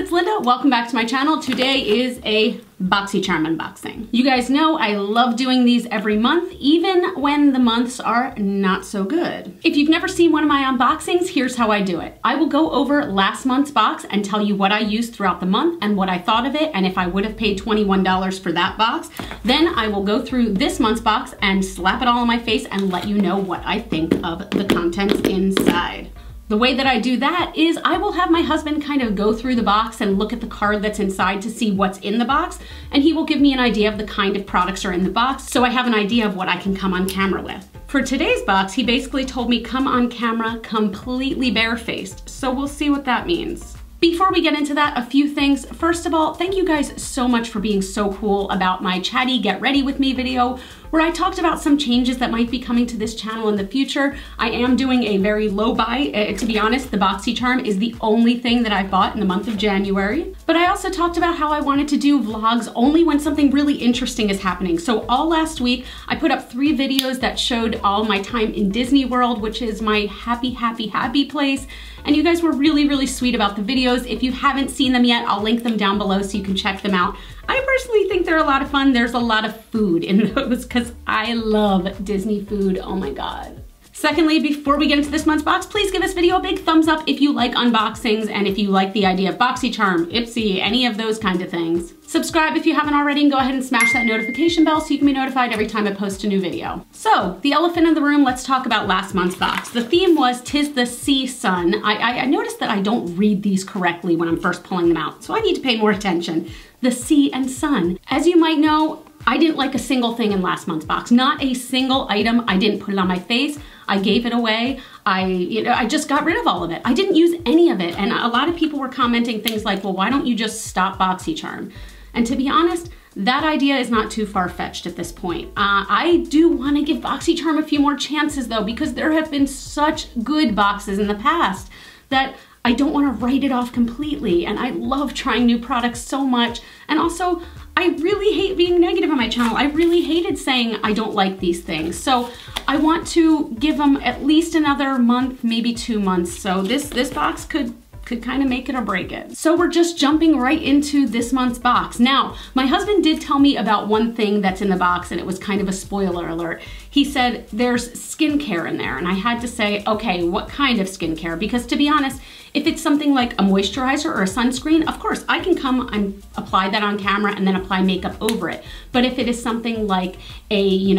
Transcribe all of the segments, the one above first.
it's Linda. Welcome back to my channel. Today is a BOXYCHARM unboxing. You guys know I love doing these every month, even when the months are not so good. If you've never seen one of my unboxings, here's how I do it. I will go over last month's box and tell you what I used throughout the month and what I thought of it, and if I would have paid $21 for that box. Then I will go through this month's box and slap it all on my face and let you know what I think of the contents inside. The way that I do that is I will have my husband kind of go through the box and look at the card that's inside to see what's in the box, and he will give me an idea of the kind of products are in the box, so I have an idea of what I can come on camera with. For today's box, he basically told me come on camera completely barefaced, so we'll see what that means. Before we get into that, a few things. First of all, thank you guys so much for being so cool about my chatty get ready with me video, where I talked about some changes that might be coming to this channel in the future. I am doing a very low buy. To be honest, the BOXYCHARM is the only thing that I bought in the month of January. But I also talked about how I wanted to do vlogs only when something really interesting is happening. So all last week, I put up 3 videos that showed all my time in Disney World, which is my happy, happy, happy place. And you guys were really, really sweet about the videos. If you haven't seen them yet, I'll link them down below so you can check them out. I personally think they're a lot of fun. There's a lot of food in those because I love Disney food. Oh my God. Secondly, before we get into this month's box, please give this video a big thumbs up if you like unboxings and if you like the idea of BOXYCHARM, Ipsy, any of those kind of things. Subscribe if you haven't already and go ahead and smash that notification bell so you can be notified every time I post a new video. So, the elephant in the room, let's talk about last month's box. The theme was 'Tis the Sea Sun. I noticed that I don't read these correctly when I'm first pulling them out, so I need to pay more attention. The sea and sun. As you might know, I didn't like a single thing in last month's box. Not a single item. I didn't put it on my face. I gave it away. I just got rid of all of it. I didn't use any of it. And a lot of people were commenting things like, well, why don't you just stop BOXYCHARM? And to be honest, that idea is not too far-fetched at this point. I do want to give BOXYCHARM a few more chances though, because there have been such good boxes in the past that I don't want to write it off completely. And I love trying new products so much. And also, I really hate being negative on my channel. I really hated saying I don't like these things. So I want to give them at least another month, maybe 2 months. So this box could kind of make it or break it. So we're just jumping right into this month's box. Now, my husband did tell me about one thing that's in the box, and it was kind of a spoiler alert. He said there's skincare in there, and I had to say, okay, what kind of skincare? Because to be honest, if it's something like a moisturizer or a sunscreen, of course, I can come and apply that on camera and then apply makeup over it. But if it is something like a,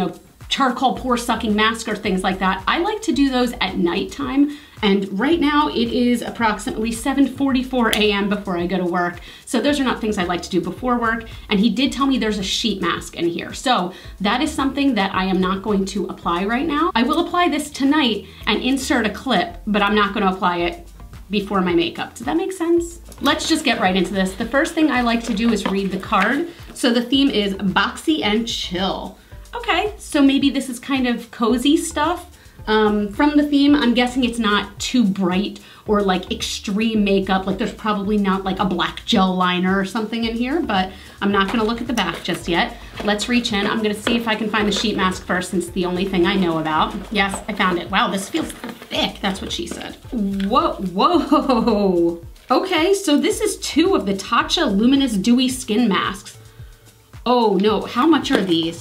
charcoal pore sucking mask or things like that, I like to do those at nighttime. And right now it is approximately 7:44 a.m. before I go to work. So those are not things I like to do before work. And he did tell me there's a sheet mask in here. So that is something that I am not going to apply right now. I will apply this tonight and insert a clip, but I'm not going to apply it before my makeup. Does that make sense? Let's just get right into this. The first thing I like to do is read the card. So the theme is boxy and chill. Okay, so maybe this is kind of cozy stuff. From the theme, I'm guessing it's not too bright or like extreme makeup. Like there's probably not like a black gel liner or something in here, but I'm not gonna look at the back just yet. Let's reach in. I'm gonna see if I can find the sheet mask first, since it's the only thing I know about. Yes, I found it. Wow, this feels thick. That's what she said. Whoa, whoa. Okay, so this is 2 of the Tatcha Luminous Dewy Skin Masks. Oh no, how much are these?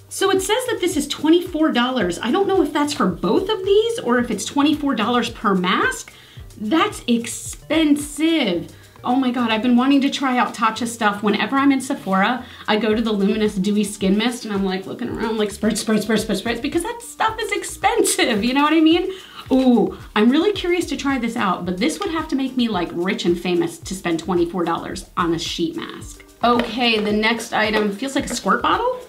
So it says that this is $24. I don't know if that's for both of these or if it's $24 per mask. That's expensive. Oh my God, I've been wanting to try out Tatcha stuff. Whenever I'm in Sephora, I go to the Luminous Dewy Skin Mist and I'm like looking around like spritz, because that stuff is expensive, you know what I mean? Ooh, I'm really curious to try this out, but this would have to make me like rich and famous to spend $24 on a sheet mask. Okay, the next item feels like a squirt bottle.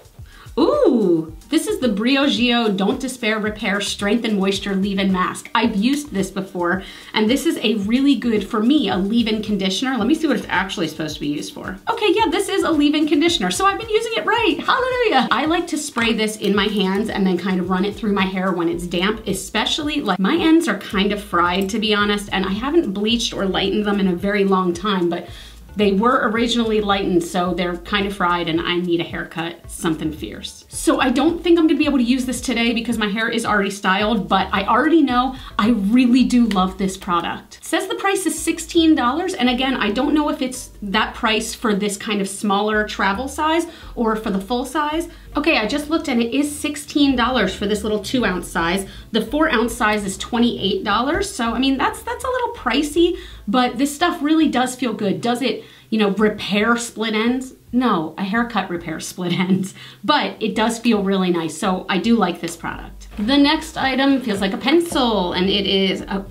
Ooh, this is the Briogeo Don't Despair Repair Strength and Moisture Leave-In Mask. I've used this before, and this is a really good, for me, a leave-in conditioner. Let me see what it's actually supposed to be used for. Okay, yeah, this is a leave-in conditioner, so I've been using it right. Hallelujah. I like to spray this in my hands and then kind of run it through my hair when it's damp, especially like my ends are kind of fried, to be honest, and I haven't bleached or lightened them in a very long time, but They were originally lightened, so they're kind of fried and I need a haircut, something fierce. So I don't think I'm gonna be able to use this today because my hair is already styled, but I already know I really do love this product. It says the price is $16, and again, I don't know if it's that price for this kind of smaller travel size or for the full size. Okay, I just looked and it is $16 for this little 2-ounce size. The 4-ounce size is $28. So, I mean, that's a little pricey, but this stuff really does feel good. Does it, you know, repair split ends? No, a haircut repairs split ends, but it does feel really nice. So I do like this product. The next item feels like a pencil, and it is a,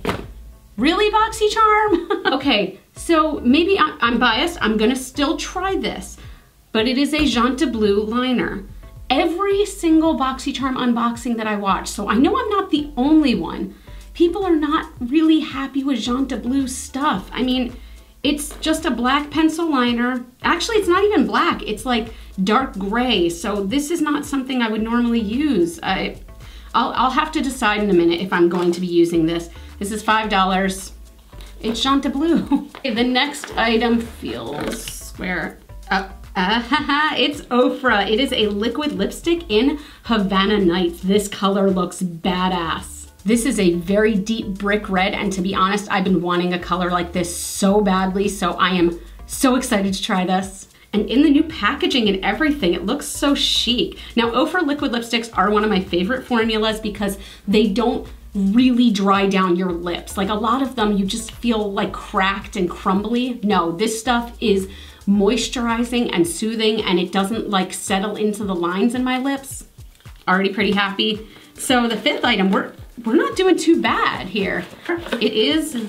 really, BOXYCHARM? Okay, so maybe I'm biased. I'm gonna still try this, but it is a Jontebleu Liner. Every single BOXYCHARM unboxing that I watch, so I know I'm not the only one, people are not really happy with Jontebleu stuff. I mean, it's just a black pencil liner. Actually, it's not even black, it's like dark gray, so this is not something I would normally use. I'll have to decide in a minute if I'm going to be using this. This is $5. It's Jontebleu. Okay, the next item feels square up. It's Ofra. It is a liquid lipstick in Havana Nights. This color looks badass. This is a very deep brick red, and to be honest, I've been wanting a color like this so badly, so I am so excited to try this. And in the new packaging and everything, it looks so chic. Now, Ofra liquid lipsticks are one of my favorite formulas because they don't really dry down your lips. Like a lot of them, you just feel like cracked and crumbly. No, this stuff is moisturizing and soothing, and it doesn't like settle into the lines in my lips. Already pretty happy. So the 5th item, we're not doing too bad here. It is,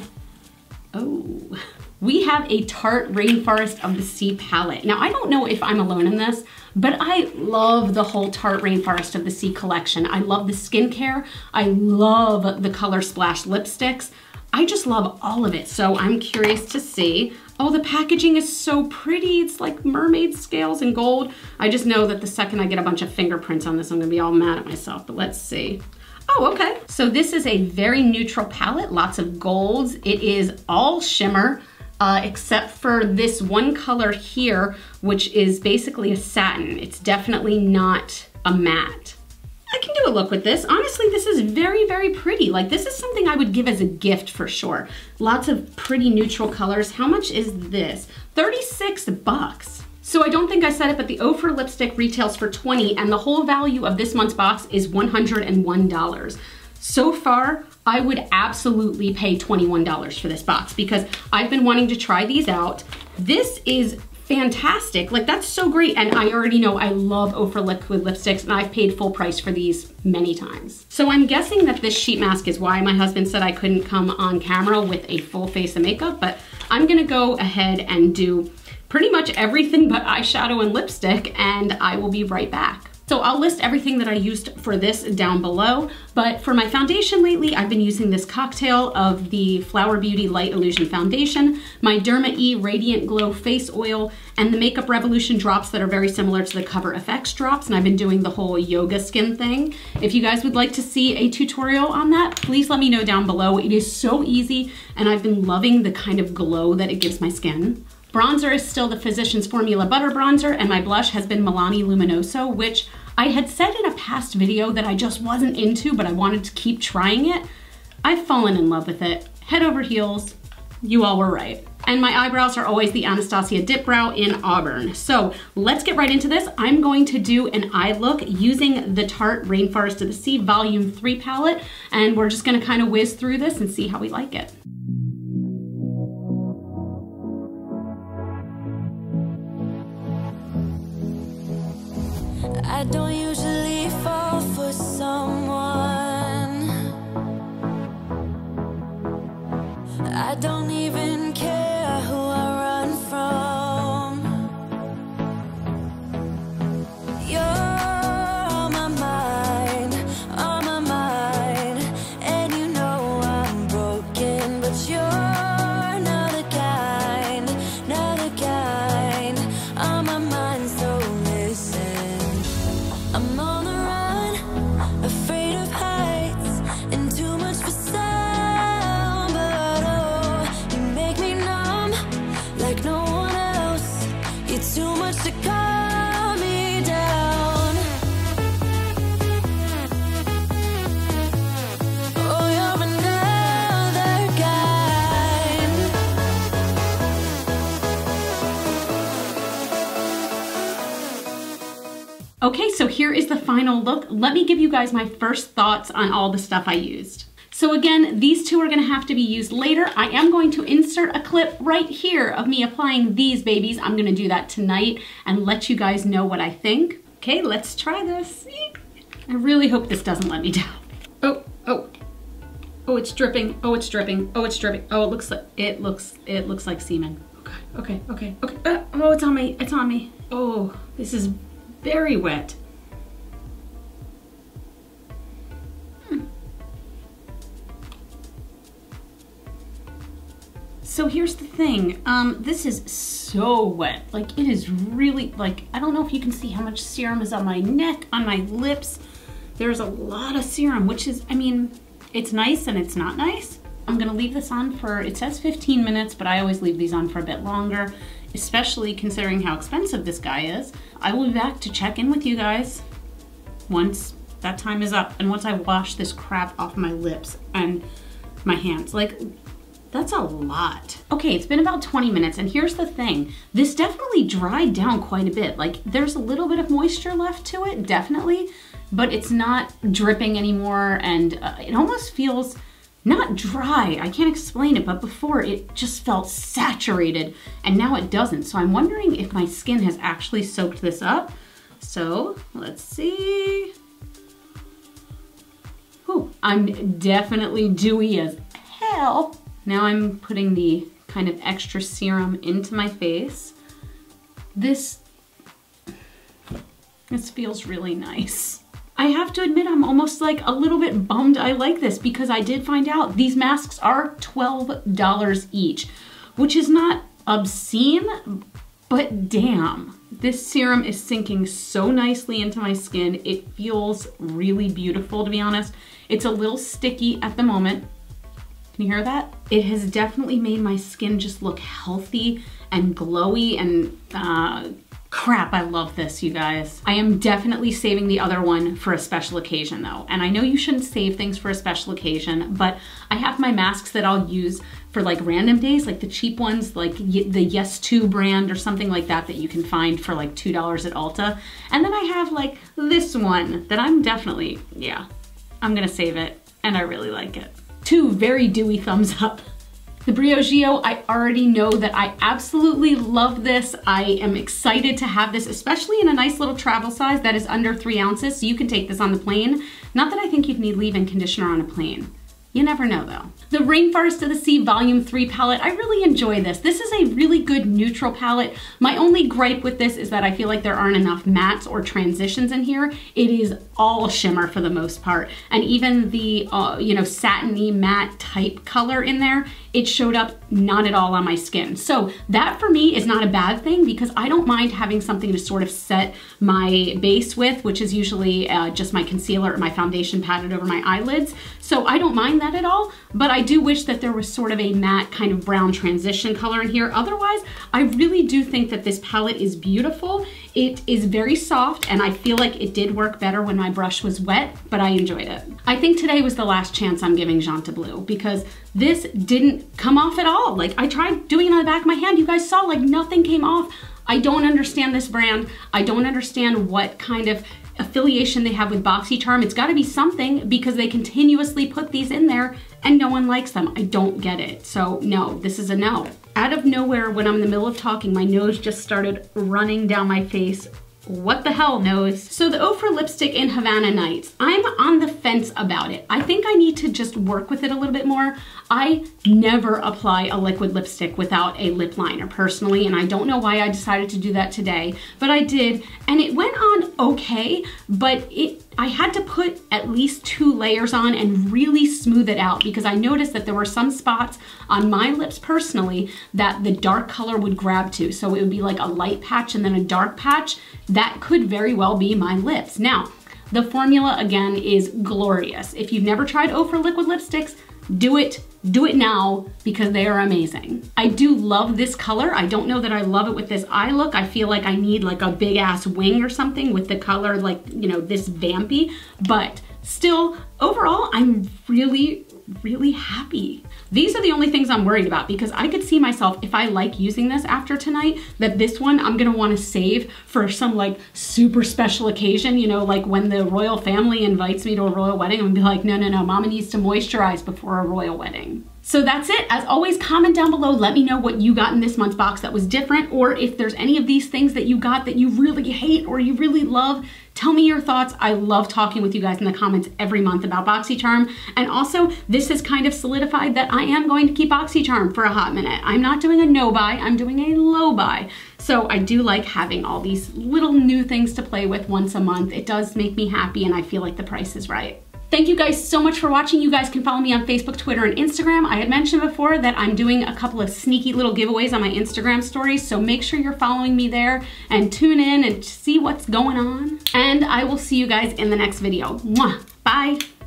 oh, we have a Tarte Rainforest of the Sea palette. Now I don't know if I'm alone in this, but I love the whole Tarte Rainforest of the Sea collection. I love the skincare. I love the Color Splash lipsticks. I just love all of it. So I'm curious to see. Oh, the packaging is so pretty. It's like mermaid scales and gold. I just know that the second I get a bunch of fingerprints on this, I'm gonna be all mad at myself, but let's see. Oh, okay. So this is a very neutral palette, lots of golds. It is all shimmer, except for this one color here, which is basically a satin. It's definitely not a matte. I can do a look with this. Honestly, this is very, very pretty. Like, this is something I would give as a gift for sure. Lots of pretty neutral colors. How much is this? 36 bucks. So I don't think I said it, but the Ofra lipstick retails for 20, and the whole value of this month's box is $101. So far, I would absolutely pay $21 for this box because I've been wanting to try these out. This is fantastic. Like, that's so great. And I already know I love Ofra liquid lipsticks, and I've paid full price for these many times. So I'm guessing that this sheet mask is why my husband said I couldn't come on camera with a full face of makeup, but I'm gonna go ahead and do pretty much everything but eyeshadow and lipstick, and I will be right back. So I'll list everything that I used for this down below, but for my foundation lately, I've been using this cocktail of the Flower Beauty Light Illusion Foundation, my Derma E Radiant Glow Face Oil, and the Makeup Revolution drops that are very similar to the Cover FX drops, and I've been doing the whole yoga skin thing. If you guys would like to see a tutorial on that, please let me know down below. It is so easy, and I've been loving the kind of glow that it gives my skin. Bronzer is still the Physicians Formula Butter Bronzer, and my blush has been Milani Luminoso, which I had said in a past video that I just wasn't into, but I wanted to keep trying it. I've fallen in love with it. Head over heels. You all were right. And my eyebrows are always the Anastasia Dip Brow in Auburn. So let's get right into this. I'm going to do an eye look using the Tarte Rainforest of the Sea Volume 3 palette, and we're just gonna kind of whiz through this and see how we like it. I don't usually fall for someone. I don't even care who I run from. You're on my mind, and you know I'm broken, but you're not the kind on my mind, so listen. I'm on the run, afraid Okay, so here is the final look. Let me give you guys my first thoughts on all the stuff I used. So again, these two are gonna have to be used later. I am going to insert a clip right here of me applying these babies. I'm gonna do that tonight and let you guys know what I think. Okay, let's try this. I really hope this doesn't let me down. Oh, it's dripping. Oh, it's dripping. Oh, it's dripping. Oh, it looks like semen. Okay. Oh, it's on me. Oh, this is very wet. So here's the thing, this is so wet. Like, it is really, like, I don't know if you can see how much serum is on my neck, on my lips. There's a lot of serum, which is, I mean, it's nice and it's not nice. I'm gonna leave this on for, it says 15 minutes, but I always leave these on for a bit longer, especially considering how expensive this guy is. I will be back to check in with you guys once that time is up and once I wash this crap off my lips and my hands. Like, that's a lot. Okay, it's been about 20 minutes and here's the thing. This definitely dried down quite a bit. Like, there's a little bit of moisture left to it, definitely, but it's not dripping anymore and it almost feels not dry. I can't explain it, but before it just felt saturated and now it doesn't. So I'm wondering if my skin has actually soaked this up. So let's see. Ooh, I'm definitely dewy as hell. Now I'm putting the kind of extra serum into my face. This feels really nice. I have to admit, I'm almost like a little bit bummed I like this because I did find out these masks are $12 each, which is not obscene, but damn. This serum is sinking so nicely into my skin. It feels really beautiful, to be honest. It's a little sticky at the moment. Can you hear that? It has definitely made my skin just look healthy and glowy and crap, I love this, you guys. I am definitely saving the other one for a special occasion though. And I know you shouldn't save things for a special occasion, but I have my masks that I'll use for like random days, like the cheap ones, like the Yes2 brand or something like that you can find for like $2 at Ulta. And then I have like this one that I'm definitely, yeah, I'm gonna save it and I really like it. 2 very dewy thumbs up. The Briogeo, I already know that I absolutely love this. I am excited to have this, especially in a nice little travel size that is under 3 ounces, so you can take this on the plane. Not that I think you'd need leave-in conditioner on a plane. You never know though. The Rainforest of the Sea Volume 3 palette, I really enjoy this. This is a really good neutral palette. My only gripe with this is that I feel like there aren't enough mattes or transitions in here. It is all shimmer for the most part. And even the, you know, satiny matte type color in there, it showed up not at all on my skin. So that for me is not a bad thing because I don't mind having something to sort of set my base with, which is usually just my concealer or my foundation patted over my eyelids. So I don't mind that at all, but I do wish that there was sort of a matte kind of brown transition color in here. Otherwise, I really do think that this palette is beautiful. It is very soft and I feel like it did work better when my brush was wet, but I enjoyed it. I think today was the last chance I'm giving Jontebleu because this didn't come off at all. Like, I tried doing it on the back of my hand. You guys saw, like, nothing came off. I don't understand this brand. I don't understand what kind of affiliation they have with BOXYCHARM. It's gotta be something because they continuously put these in there and no one likes them. I don't get it. So no, this is a no. Out of nowhere, when I'm in the middle of talking, my nose just started running down my face. What the hell, nose? So the Ofra lipstick in Havana Nights, I'm on the fence about it. I think I need to just work with it a little bit more. I never apply a liquid lipstick without a lip liner personally, and I don't know why I decided to do that today, but I did, and it went on okay, but I had to put at least 2 layers on and really smooth it out because I noticed that there were some spots on my lips personally that the dark color would grab to. So it would be like a light patch and then a dark patch. That could very well be my lips. Now, the formula again is glorious. If you've never tried Ofra liquid lipsticks, do it now because they are amazing. I do love this color. I don't know that I love it with this eye look. I feel like I need like a big ass wing or something with the color like, you know, this vampy, but still overall, I'm really, really happy. These are the only things I'm worried about because I could see myself, if I like using this after tonight, that this one I'm gonna wanna save for some like super special occasion, you know, like when the royal family invites me to a royal wedding, I'm gonna be like, no, no, no, mama needs to moisturize before a royal wedding. So that's it. As always, comment down below. Let me know what you got in this month's box that was different, or if there's any of these things that you got that you really hate or you really love. Tell me your thoughts. I love talking with you guys in the comments every month about BOXYCHARM. And also, this has kind of solidified that I am going to keep BOXYCHARM for a hot minute. I'm not doing a no buy, I'm doing a low buy. So I do like having all these little new things to play with once a month. It does make me happy and I feel like the price is right. Thank you guys so much for watching. You guys can follow me on Facebook, Twitter, and Instagram. I had mentioned before that I'm doing a couple of sneaky little giveaways on my Instagram stories, so make sure you're following me there and tune in and see what's going on. And I will see you guys in the next video. Mwah! Bye!